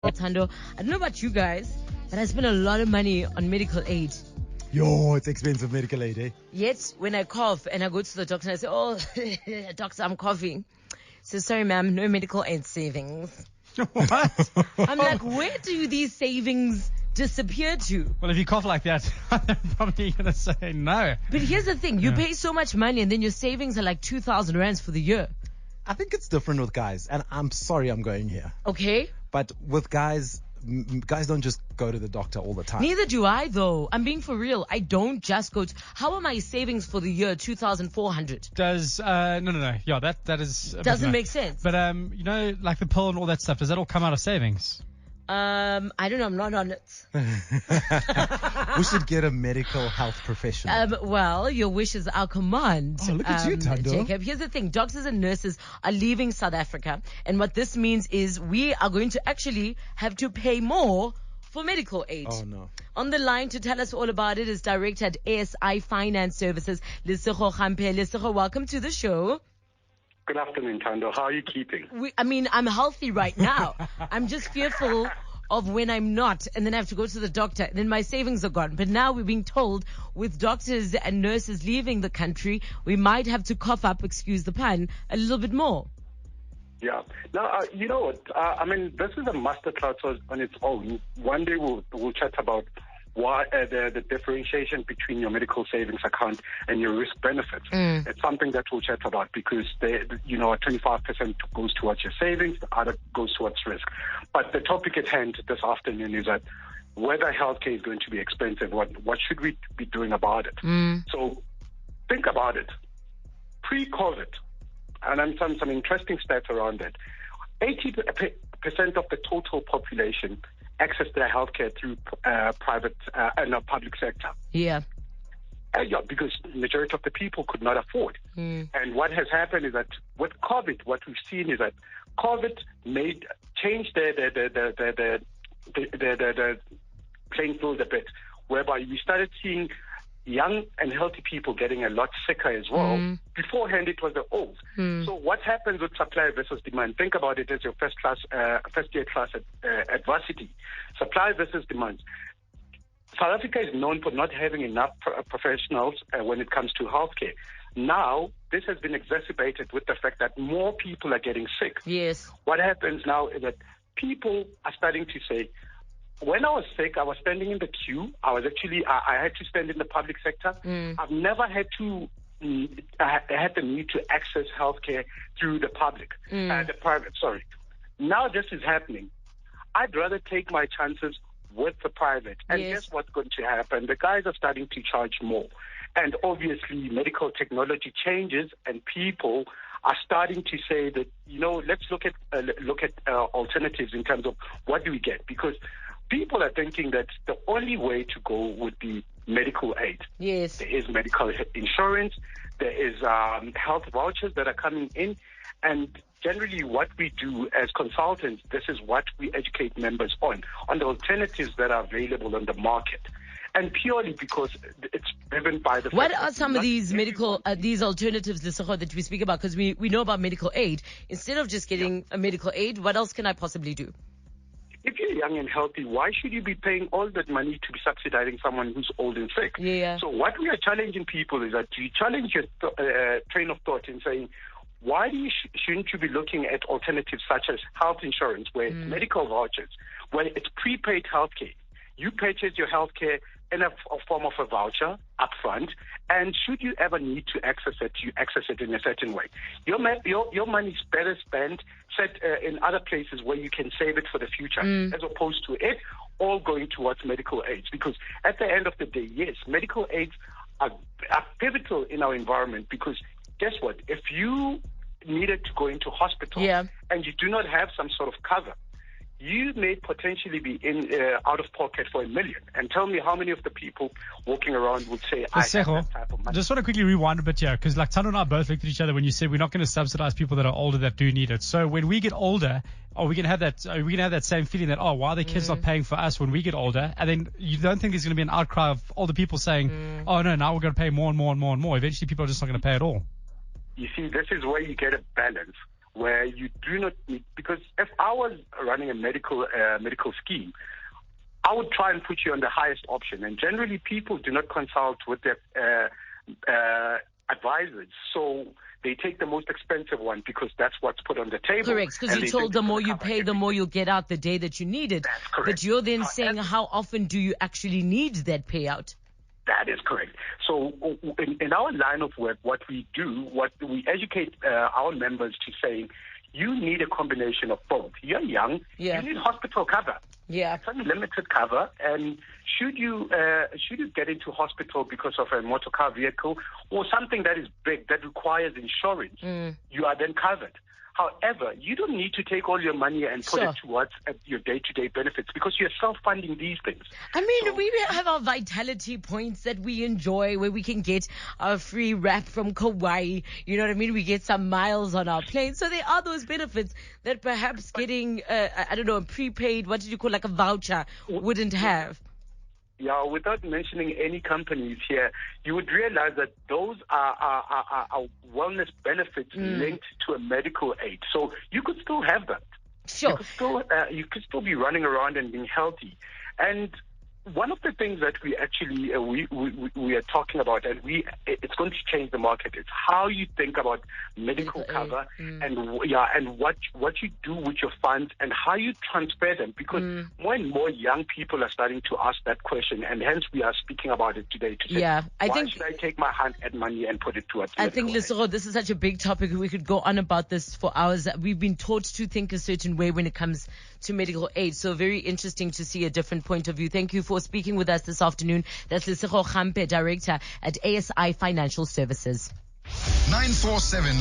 Tando, I don't know about you guys, but I spend a lot of money on medical aid. Yo, it's expensive medical aid, eh? Yet, when I cough and I go to the doctor and I say, oh, doctor, I'm coughing. So, sorry, ma'am, no medical aid savings. What? I'm like, where do these savings disappear to? Well, if you cough like that, they're probably going to say no. But here's the thing. You pay so much money and then your savings are like 2,000 rands for the year. I think it's different with guys, and I'm sorry I'm going here. Okay. But with guys, guys don't just go to the doctor all the time. Neither do I, though. I'm being for real. I don't just go to... How are my savings for the year 2,400? Does, no. Yeah, that is... Doesn't make sense. But, you know, like the pill and all that stuff, does that all come out of savings? I don't know. I'm not on it. We should get a medical health professional. Well, your wish is our command. Oh, look at you, Tando. Jacob. Here's the thing. Doctors and nurses are leaving South Africa. And what this means is we are going to actually have to pay more for medical aid. Oh, no. On the line to tell us all about it is Director at ASI Financial Services, Lesego Kgamphe. Lesego, welcome to the show. Good afternoon, Tando. How are you keeping? I'm healthy right now. I'm just fearful of when I'm not, and then I have to go to the doctor, and then my savings are gone. But now we're being told with doctors and nurses leaving the country, we might have to cough up, excuse the pun, a little bit more. Yeah. Now, you know what? This is a masterclass on its own. One day we'll chat about why the differentiation between your medical savings account and your risk benefits. It's something that we'll chat about because 25% goes towards your savings, the other goes towards risk. But the topic at hand this afternoon is that whether healthcare is going to be expensive, what should we be doing about it? So think about it. Pre-COVID, and then some interesting stats around it. 80% of the total population access their healthcare through public sector. Yeah. Because the majority of the people could not afford. And what has happened is that with COVID, what we've seen is that COVID changed the playing field a bit, whereby we started seeing young and healthy people getting a lot sicker as well. Beforehand, it was the old. So what happens with supply versus demand? Think about it as your first year class at varsity. Supply versus demand. South Africa is known for not having enough professionals when it comes to healthcare. Now, this has been exacerbated with the fact that more people are getting sick. Yes. What happens now is that people are starting to say, when I was sick, I was standing in the queue. I had to stand in the public sector. I've never had the need to access healthcare through the private. Sorry. Now this is happening. I'd rather take my chances with the private. And guess what's going to happen? The guys are starting to charge more. And obviously medical technology changes and people are starting to say that, let's look at alternatives in terms of what do we get? Because people are thinking that the only way to go would be medical aid. Yes. There is medical insurance. There is health vouchers that are coming in. And generally what we do as consultants, this is what we educate members on the alternatives that are available on the market. And purely because it's driven by the... What are some of these these alternatives, Lesego, that we speak about? Because we know about medical aid. Instead of just getting a medical aid, what else can I possibly do? If you're young and healthy, why should you be paying all that money to be subsidizing someone who's old and sick? Yeah. So what we are challenging people is that you challenge your train of thought in saying, why shouldn't you be looking at alternatives such as health insurance, where it's medical vouchers, where it's prepaid healthcare? You purchase your healthcare in a form of a voucher upfront, and should you ever need to access it, you access it in a certain way. Your money is better spent in other places where you can save it for the future, as opposed to it all going towards medical aids. Because at the end of the day, yes, medical aids are pivotal in our environment, because guess what? If you needed to go into hospital and you do not have some sort of cover, you may potentially be out of pocket for $1 million. And tell me how many of the people walking around would say, I have that type of money. Just want to quickly rewind a bit here, because like Tando and I both looked at each other when you said we're not going to subsidize people that are older that do need it. So when we get older, are we going to have that same feeling that, why are the kids not paying for us when we get older? And then you don't think there's going to be an outcry of older people saying, oh no, now we're going to pay more and more and more and more. Eventually people are just not going to pay at all. You see, this is where you get a balance. where you do not need, because if I was running a medical scheme, I would try and put you on the highest option. And generally, people do not consult with their advisors. So they take the most expensive one because that's what's put on the table. Correct, because you told the more you pay, the more you'll get out the day that you need it. That's correct. But you're then saying how often do you actually need that payout? That is correct. So in our line of work, what we do, what we educate our members to saying, you need a combination of both. You're young, you need hospital cover. Yeah. It's unlimited cover, and should you get into hospital because of a motor car vehicle or something that is big that requires insurance, you are then covered. However, you don't need to take all your money and put it towards your day-to-day benefits because you're self-funding these things. I mean, we have our vitality points that we enjoy where we can get a free wrap from Kauai. You know what I mean? We get some miles on our plane. So there are those benefits that perhaps getting, I don't know, a prepaid, what did you call, like a voucher, wouldn't have. Yeah, without mentioning any companies here, you would realize that those are wellness benefits linked to a medical aid. So you could still have that. Sure. You could still be running around and being healthy. And one of the things that we actually we are talking about, and it's going to change the market, is how you think about medical cover and what you do with your funds and how you transfer them, because more and more young people are starting to ask that question, and hence we are speaking about it today to say, why should I take my hand money and put it towards I think, Lesego, this is such a big topic. We could go on about this for hours. We've been taught to think a certain way when it comes to medical aid, so very interesting to see a different point of view. Thank you for speaking with us this afternoon. That's Lesego Kgamphe, Director at ASI Financial Services. 947